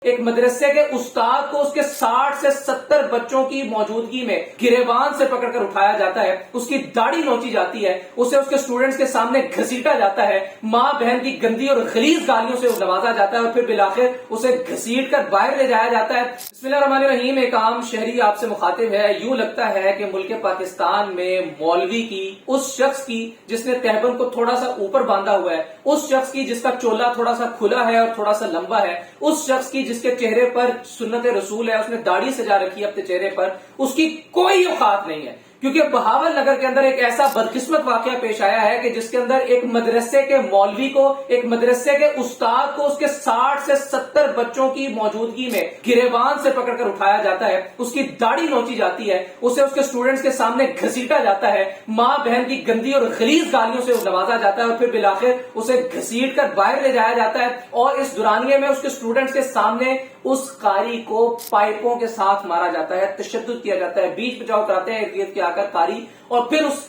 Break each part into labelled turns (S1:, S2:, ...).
S1: ایک مدرسے کے استاد کو اس کے 60 سے 70 بچوں کی موجودگی میں گریبان سے پکڑ کر اٹھایا جاتا ہے، اس کی داڑھی نوچی جاتی ہے، اسے اس کے اسٹوڈنٹس کے سامنے گھسیٹا جاتا ہے، ماں بہن کی گندی اور غلیظ گالیوں سے نوازا جاتا ہے اور پھر بالآخر اسے گھسیٹ کر باہر لے جایا جاتا ہے۔ بسم اللہ الرحمن الرحیم۔ ایک عام شہری آپ سے مخاطب ہے۔ یوں لگتا ہے کہ ملک پاکستان میں مولوی کی، اس شخص کی جس نے تہبند کو تھوڑا سا اوپر باندھا ہوا ہے، اس شخص کی جس کا چولا تھوڑا سا کھلا ہے اور تھوڑا سا لمبا ہے، اس شخص کی جس کے چہرے پر سنت رسول ہے، اس نے داڑھی سجا رکھی ہے اپنے چہرے پر، اس کی کوئی اوقات نہیں ہے۔ کیونکہ بہاول نگر کے اندر ایک ایسا بدقسمت واقعہ پیش آیا ہے کہ جس کے اندر ایک مدرسے کے مولوی کو، ایک مدرسے کے استاد کو اس کے 60 سے 70 بچوں کی موجودگی میں گریبان سے پکڑ کر اٹھایا جاتا ہے، اس کی داڑھی نوچی جاتی ہے، اسے اس کے اسٹوڈنٹس کے سامنے گھسیٹا جاتا ہے، ماں بہن کی گندی اور غلیظ گالیوں سے نوازا جاتا ہے اور پھر بالآخر اسے گھسیٹ کر باہر لے جایا جاتا ہے، اور اس دورانیے میں اس کے اسٹوڈنٹس کے سامنے اس قاری کو پائپوں کے ساتھ مارا جاتا ہے، تشدد کیا جاتا ہے، بیچ بچاؤ کراتے ہیں ارد گرد کے آ کر قاری، اور پھر اس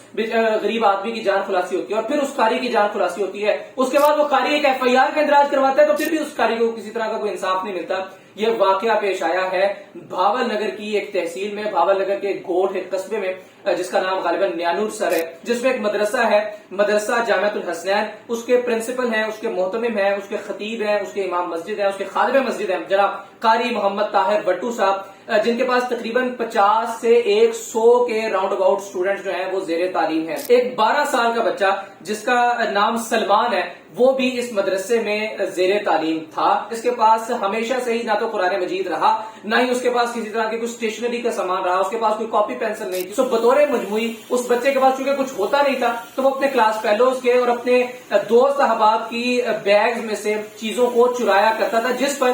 S1: غریب آدمی کی جان خلاصی ہوتی ہے اور پھر اس قاری کی جان خلاصی ہوتی ہے۔ اس کے بعد وہ قاری ایک FIR کا اندراج کرواتا ہے تو پھر بھی اس قاری کو کسی طرح کا کوئی انصاف نہیں ملتا۔ یہ واقعہ پیش آیا ہے بھاول نگر کی ایک تحصیل میں، بھاول نگر کے ایک گوٹھ ایک قصبے میں جس کا نام غالباً نیانور سر ہے، جس میں ایک مدرسہ ہے، مدرسہ جامعۃ الحسنین۔ اس کے پرنسپل ہیں، اس کے محتمم ہیں، اس کے خطیب ہیں، اس کے امام مسجد ہیں، اس کے خادم مسجد ہیں جناب قاری محمد طاہر بٹو صاحب، جن کے پاس تقریباً 50 سے 100 کے راؤنڈ اباؤٹ اسٹوڈنٹس جو ہیں وہ زیر تعلیم ہیں۔ ایک 12 سال کا بچہ جس کا نام سلمان ہے، وہ بھی اس مدرسے میں زیر تعلیم تھا۔ اس کے پاس ہمیشہ سے ہی نہ تو قرآن مجید رہا، نہ ہی اس کے پاس کسی طرح کی کوئی اسٹیشنری کا سامان رہا، اس کے پاس کوئی کاپی پینسل نہیں تھی۔ بطور مجموعی اس بچے کے پاس چونکہ کچھ ہوتا نہیں تھا تو وہ اپنے کلاس فیلوز کے اور اپنے دوست احباب کی بیگز میں سے چیزوں کو چرایا کرتا تھا، جس پر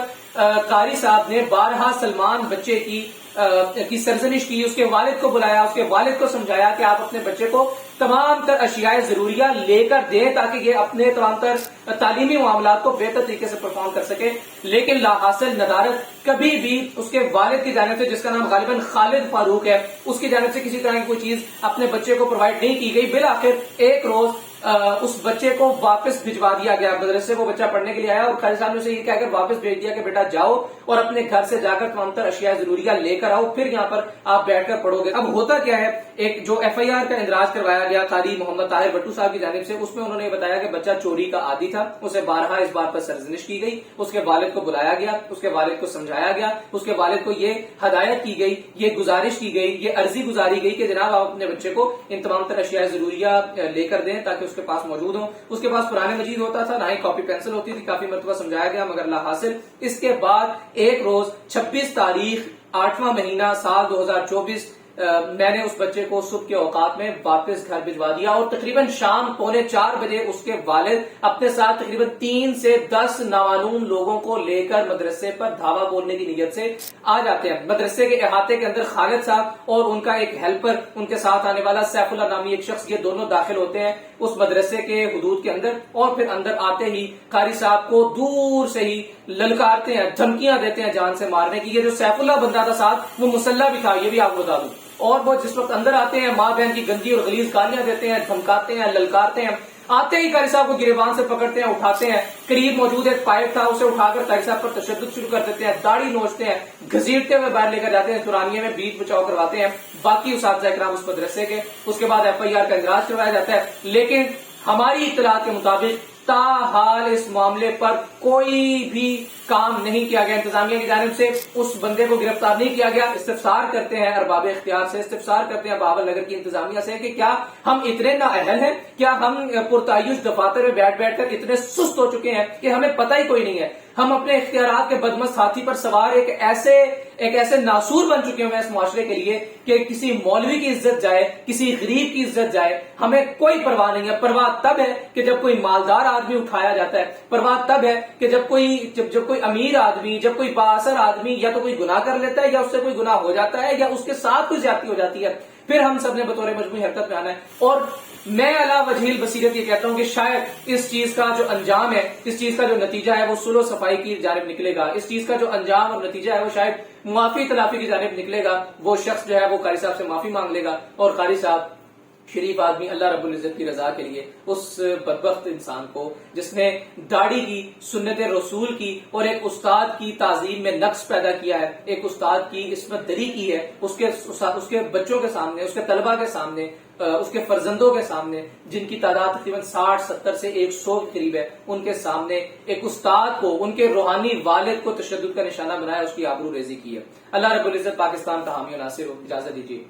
S1: قاری صاحب نے بارہا سلمان بچے کی سرزنش کی، اس کے والد کو بلایا، اس کے والد کو سمجھایا کہ آپ اپنے بچے کو تمام تر اشیاء ضروریہ لے کر دیں تاکہ یہ اپنے تمام تر تعلیمی معاملات کو بہتر طریقے سے پرفارم کر سکے، لیکن لا حاصل ندارت کبھی بھی اس کے والد کی جانب سے، جس کا نام غالباً خالد فاروق ہے، اس کی جانب سے کسی طرح کی کوئی چیز اپنے بچے کو پرووائڈ نہیں کی گئی۔ بالآخر ایک روز اس بچے کو واپس بھجوا دیا گیا مدرسے، وہ بچہ پڑھنے کے لیے آیا اور قاری صاحب نے اسے یہ کہہ کر واپس بھیج دیا کہ بیٹا جاؤ اور اپنے گھر سے جا کر تمام تر اشیاء ضروریہ لے کر آؤ، پھر یہاں پر آپ بیٹھ کر پڑھو گے۔ اب ہوتا کیا ہے، ایک جو FIR کا اندراج کروایا گیا قاری محمد طاہر بٹو صاحب کی جانب سے، اس میں انہوں نے بتایا کہ بچہ چوری کا عادی تھا، اسے بارہا اس بات پر سرزنش کی گئی، اس کے والد کو بلایا گیا، اس کے والد کو سمجھایا گیا، اس کے والد کو یہ ہدایت کی گئی، یہ گزارش کی گئی، یہ عرضی گزاری گئی کہ جناب آپ اپنے بچے کو ان تمام تر اشیاء ضروریہ لے کر دیں تاکہ اس کے پاس موجود ہوں۔ اس کے پاس قرآن مجید ہوتا تھا، نہ ہی کاپی پینسل ہوتی تھی، کافی مرتبہ سمجھایا گیا مگر لا حاصل۔ اس کے بعد ایک روز 26 تاریخ 8واں مہینہ سال 2024 میں نے اس بچے کو صبح کے اوقات میں واپس گھر بھجوا دیا اور تقریباً شام 3:45 بجے اس کے والد اپنے ساتھ تقریباً 3 سے 10 نامعلوم لوگوں کو لے کر مدرسے پر دھاوا بولنے کی نیت سے آ جاتے ہیں۔ مدرسے کے احاطے کے اندر خالد صاحب اور ان کا ایک ہیلپر، ان کے ساتھ آنے والا سیف اللہ نامی ایک شخص، یہ دونوں داخل ہوتے ہیں اس مدرسے کے حدود کے اندر، اور پھر اندر آتے ہی قاری صاحب کو دور سے ہی للکارتے ہیں، دھمکیاں دیتے ہیں جان سے مارنے کی۔ یہ جو سیف اللہ بندہ تھا ساتھ، وہ مسلح بھی تھا، یہ بھی آپ کو بتا دوں، اور وہ جس وقت اندر آتے ہیں ماں بہن کی گندی اور غلیظ گالیاں دیتے ہیں، دھمکاتے ہیں، للکارتے ہیں۔ آتے ہی قاری صاحب کو گریبان سے پکڑتے ہیں، اٹھاتے ہیں، قریب موجود ایک پائپ تھا اسے اٹھا کر قاری صاحب پر تشدد شروع کر دیتے ہیں، داڑھی نوچتے ہیں، گھسیٹتے ہوئے باہر لے کر جاتے ہیں، چورانیے میں بیچ بچاؤ کرواتے ہیں باقی اساتذہ کرام اس مدرسے کے۔ اس کے بعد FIR کا اندراج کروایا جاتا ہے، لیکن ہماری اطلاعات کے مطابق تاحال اس معاملے پر کوئی بھی کام نہیں کیا گیا، انتظامیہ کی جانب سے اس بندے کو گرفتار نہیں کیا گیا۔ استفسار کرتے ہیں ارباب اختیار سے، استفسار کرتے ہیں بہاول نگر کی انتظامیہ سے کہ کیا ہم اتنے نااہل ہیں، کیا ہم پرتعیش دفاتر میں بیٹھ بیٹھ کر اتنے سست ہو چکے ہیں کہ ہمیں پتہ ہی کوئی نہیں ہے، ہم اپنے اختیارات کے بدمست ہاتھی پر سوار ایک ایسے ناسور بن چکے ہیں اس معاشرے کے لیے کہ کسی مولوی کی عزت جائے، کسی غریب کی عزت جائے، ہمیں کوئی پرواہ نہیں ہے۔ پرواہ تب ہے کہ جب کوئی مالدار آدمی اٹھایا جاتا ہے، پرواہ تب ہے کہ جب کوئی امیر آدمی، جب کوئی بااثر آدمی یا تو کوئی گناہ کر لیتا ہے یا اس سے کوئی گناہ ہو جاتا ہے یا اس کے ساتھ کوئی زیادتی ہو جاتی ہے، پھر ہم سب نے بطور مجموعی حرکت میں آنا ہے۔ اور میں علا وجہ البصیرت یہ کہتا ہوں کہ شاید اس چیز کا جو انجام ہے، اس چیز کا جو نتیجہ ہے وہ صلح و صفائی کی جانب نکلے گا، اس چیز کا جو انجام اور نتیجہ ہے وہ شاید معافی تلافی کی جانب نکلے گا۔ وہ شخص جو ہے وہ قاری صاحب سے معافی مانگ لے گا اور قاری صاحب شریف آدمی اللہ رب العزت کی رضا کے لیے اس بدبخت انسان کو جس نے داڑھی کی، سنت رسول کی اور ایک استاد کی تعظیم میں نقص پیدا کیا ہے، ایک استاد کی عصمت دری کی ہے، اس کے بچوں کے سامنے، اس کے طلبہ کے سامنے، اس کے فرزندوں کے سامنے، جن کی تعداد تقریباً 60-70 سے 100 کے قریب ہے، ان کے سامنے ایک استاد کو، ان کے روحانی والد کو تشدد کا نشانہ بنایا، اس کی آبرو ریزی کی ہے۔ اللہ رب العزت پاکستان کا حامی و ناصر ہو۔ اجازت دیجیے۔